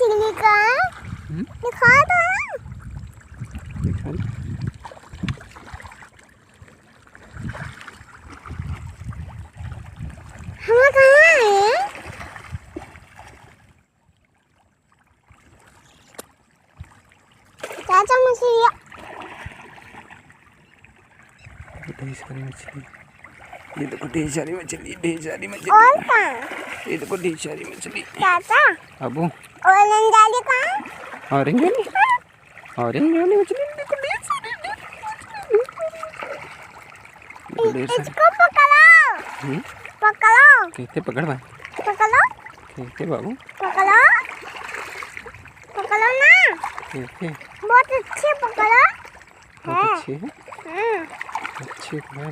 मछली का दिखा दो। हम कहाँ हैं? चाचा मछली, ढेर सारी मछली, ये देखो ढेर सारी मछली, ढेर सारी मछली। और कहाँ? ये देखो ढेर सारी मछली। चाचा अबू ऑरेंज वाली कहाँ? ऑरेंज वाली, ऑरेंज वाली मछली देखो ढेर सारी, ढेर सारी। इसको पकड़ो, पकड़ो, कहते पकड़ भाई, पकड़ो, कहते बाबू, पकड़ो, पकड़ो ना। कहते बहुत अच्छे पकड़ो बहुत है। अच्छे हैं, हम्म, अच्छे है।